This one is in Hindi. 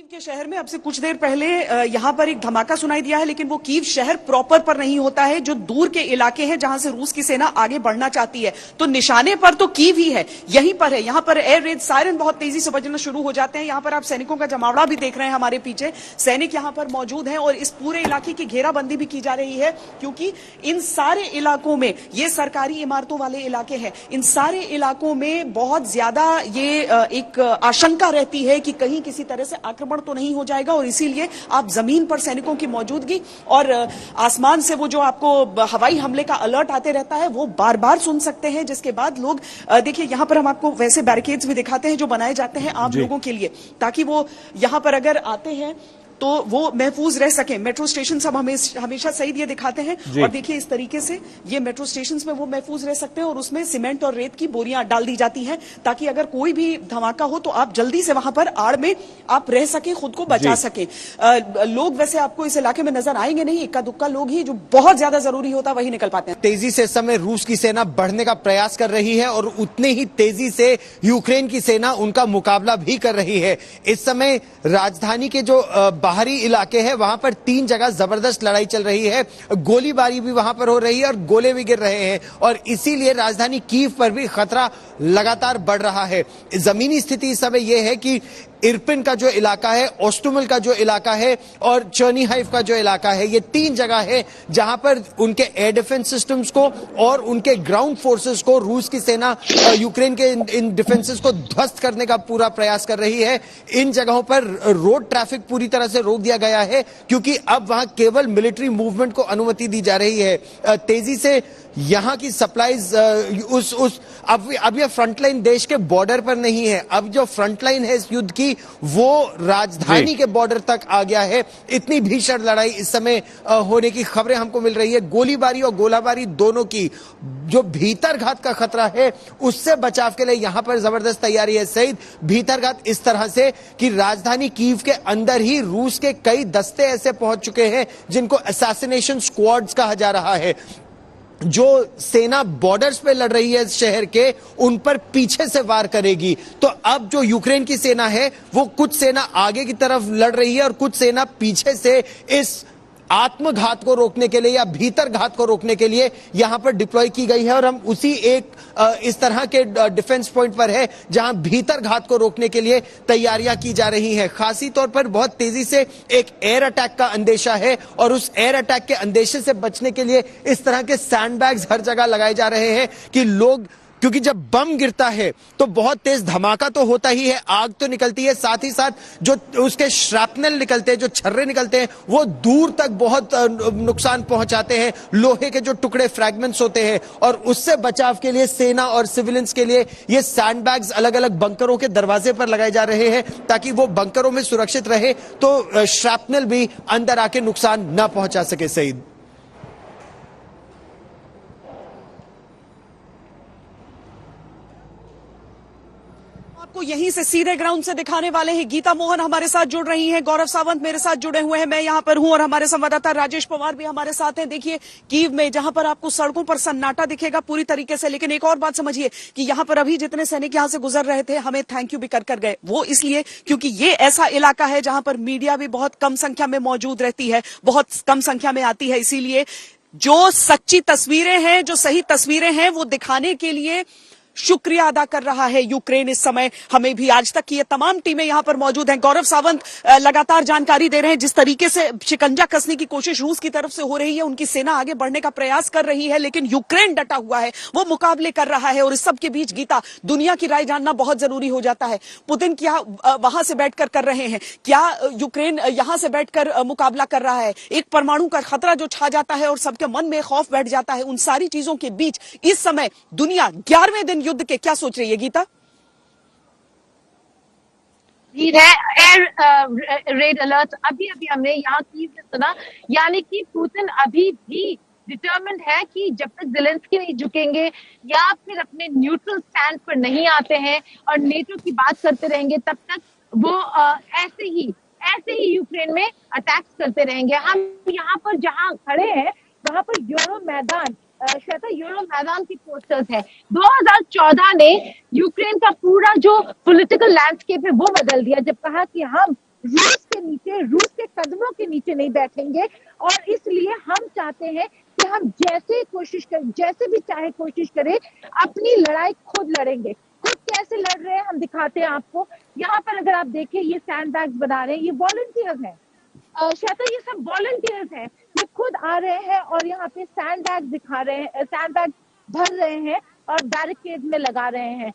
के शहर में अब से कुछ देर पहले यहाँ पर एक धमाका सुनाई दिया है, लेकिन वो कीव शहर प्रॉपर पर नहीं होता है, जो दूर के इलाके हैं जहां से रूस की सेना आगे बढ़ना चाहती है। तो निशाने पर तो कीव ही है, यहीं पर है। यहाँ पर एयर रेड सायरन बहुत तेजी से बजना शुरू हो जाते हैं। यहाँ पर आप सैनिकों का जमावड़ा भी देख रहे हैं, हमारे पीछे सैनिक यहाँ पर मौजूद हैं और इस पूरे इलाके की घेराबंदी भी की जा रही है, क्योंकि इन सारे इलाकों में, ये सरकारी इमारतों वाले इलाके हैं, इन सारे इलाकों में बहुत ज्यादा ये एक आशंका रहती है कि कहीं किसी तरह से आक्रमण तो नहीं हो जाएगा, और इसीलिए आप जमीन पर सैनिकों की मौजूदगी और आसमान से वो जो आपको हवाई हमले का अलर्ट आते रहता है वो बार बार सुन सकते हैं। जिसके बाद लोग देखिए, यहां पर हम आपको वैसे बैरिकेड्स भी दिखाते हैं जो बनाए जाते हैं आम लोगों के लिए, ताकि वो यहां पर अगर आते हैं तो वो महफूज रह सके। मेट्रो स्टेशन सब हमेशा सही ये दिखाते हैं, और देखिए इस तरीके से ये मेट्रो स्टेशन में वो महफूज रह सकते हैं, और उसमें सीमेंट और रेत की बोरियां डाल दी जाती हैं, ताकि अगर कोई भी धमाका हो तो आप जल्दी से वहां पर आड़ में आप रह सके, खुद को बचा सके। लोग वैसे आपको इस इलाके में नजर आएंगे नहीं, इक्का दुक्का लोग ही, जो बहुत ज्यादा जरूरी होता वही निकल पाते हैं। तेजी से इस समय रूस की सेना बढ़ने का प्रयास कर रही है, और उतने ही तेजी से यूक्रेन की सेना उनका मुकाबला भी कर रही है। इस समय राजधानी के जो बाहरी इलाके हैं वहां पर 3 जगह जबरदस्त लड़ाई चल रही है, गोलीबारी भी वहां पर हो रही है और गोले भी गिर रहे हैं, और इसीलिए राजधानी कीव पर भी खतरा लगातार बढ़ रहा है। जमीनी स्थिति इस समय यह है कि इरपिन का जो इलाका है, ओस्टुमल का जो इलाका है और चर्निहाइव का जो इलाका है, ये 3 जगह है जहां पर उनके एयर डिफेंस सिस्टम्स को और उनके ग्राउंड फोर्सेस को रूस की सेना यूक्रेन के इन डिफेंसेस को ध्वस्त करने का पूरा प्रयास कर रही है। इन जगहों पर रोड ट्रैफिक पूरी तरह से रोक दिया गया है, क्योंकि अब वहां केवल मिलिट्री मूवमेंट को अनुमति दी जा रही है। तेजी से यहां की सप्लाईज अब ये फ्रंटलाइन देश के बॉर्डर पर नहीं है, अब जो फ्रंटलाइन है इस युद्ध की वो राजधानी के बॉर्डर तक आ गया है। इतनी भीषण लड़ाई इस समय होने की खबरें हमको मिल रही है, गोलीबारी और गोलाबारी दोनों की। जो भीतरघात का खतरा है उससे बचाव के लिए यहां पर जबरदस्त तैयारी है। सईद, भीतरघात इस तरह से कि राजधानी कीव के अंदर ही रूस के कई दस्ते ऐसे पहुंच चुके हैं जिनको असैसिनेशन स्क्वाड्स कहा जा रहा है। जो सेना बॉर्डर्स पे लड़ रही है इस शहर के, उन पर पीछे से वार करेगी। तो अब जो यूक्रेन की सेना है वो कुछ सेना आगे की तरफ लड़ रही है और कुछ सेना पीछे से इस आत्मघात को रोकने के लिए या भीतर घात को रोकने के लिए यहां पर डिप्लॉय की गई है। और हम उसी एक इस तरह के डिफेंस पॉइंट पर है जहां भीतर घात को रोकने के लिए तैयारियां की जा रही हैं। खासी तौर पर बहुत तेजी से एक एयर अटैक का अंदेशा है, और उस एयर अटैक के अंदेशे से बचने के लिए इस तरह के सैंडबैग्स हर जगह लगाए जा रहे हैं कि लोग, क्योंकि जब बम गिरता है तो बहुत तेज धमाका तो होता ही है, आग तो निकलती है, साथ ही साथ जो उसके श्रैपनल निकलते हैं, जो छर्रे निकलते हैं, वो दूर तक बहुत नुकसान पहुंचाते हैं। लोहे के जो टुकड़े, फ्रैगमेंट्स होते हैं, और उससे बचाव के लिए सेना और सिविलियंस के लिए ये सैंडबैग्स अलग अलग बंकरों के दरवाजे पर लगाए जा रहे हैं, ताकि वो बंकरों में सुरक्षित रहे, तो श्रैपनल भी अंदर आके नुकसान न पहुंचा सके। सईद, आपको यहीं से सीधे ग्राउंड से दिखाने वाले हैं। गीता मोहन हमारे साथ जुड़ रही हैं, गौरव सावंत मेरे साथ जुड़े हुए हैं, मैं यहां पर हूं, और हमारे संवाददाता राजेश पवार भी हमारे साथ हैं। देखिए कीव में जहां पर आपको सड़कों पर सन्नाटा दिखेगा पूरी तरीके से, लेकिन एक और बात समझिए कि यहां पर अभी जितने सैनिक यहां से गुजर रहे थे, हमें थैंक यू भी कर गए। वो इसलिए क्योंकि ये ऐसा इलाका है जहां पर मीडिया भी बहुत कम संख्या में मौजूद रहती है, बहुत कम संख्या में आती है, इसीलिए जो सच्ची तस्वीरें हैं, जो सही तस्वीरें हैं, वो दिखाने के लिए शुक्रिया अदा कर रहा है यूक्रेन इस समय। हमें भी आज तक की ये तमाम टीमें यहां पर मौजूद हैं। गौरव सावंत लगातार जानकारी दे रहे हैं, जिस तरीके से शिकंजा कसने की कोशिश रूस की तरफ से हो रही है, उनकी सेना आगे बढ़ने का प्रयास कर रही है, लेकिन यूक्रेन डटा हुआ है, वो मुकाबले कर रहा है। और इस सब के बीच गीता, दुनिया की राय जानना बहुत जरूरी हो जाता है। पुतिन क्या वहां से बैठकर कर रहे हैं, क्या यूक्रेन यहां से बैठकर मुकाबला कर रहा है? एक परमाणु का खतरा जो छा जाता है और सबके मन में खौफ बैठ जाता है, उन सारी चीजों के बीच इस समय दुनिया 11वें दिन युद्ध के क्या सोच रही है गीता? एयर रेड अलर्ट अभी अभी हमने यहाँ की सुना, यानी कि पुतिन अभी भी डिटर्मिन्ड है कि जब तक ज़ेलेंस्की नहीं झुकेंगे या फिर अपने न्यूट्रल स्टैंड पर नहीं आते हैं और नेटो की बात करते रहेंगे, तब तक वो ऐसे ही यूक्रेन में अटैक्स करते रहेंगे। हम यहाँ पर जहाँ खड़े हैं वहां पर यूरो मैदान, श्वेता, यूरो मैदान की पोस्टर्स है। 2014 ने यूक्रेन का पूरा जो पॉलिटिकल लैंडस्केप है वो बदल दिया, जब कहा कि हम रूस के कदमों के नीचे नहीं बैठेंगे। और इसलिए हम चाहते हैं कि हम जैसे भी चाहे कोशिश करें, अपनी लड़ाई खुद लड़ेंगे। खुद कैसे लड़ रहे हैं हम दिखाते हैं आपको। यहाँ पर अगर आप देखें, ये सैंड बैग्स बना रहे हैं, ये वॉलंटियर्स हैं। श्वेता, ये सब वॉलंटियर्स हैं, ये खुद आ रहे हैं और यहाँ पे सैंड बैग दिखा रहे हैं, सैंड बैग भर रहे हैं और बैरिकेड में लगा रहे हैं।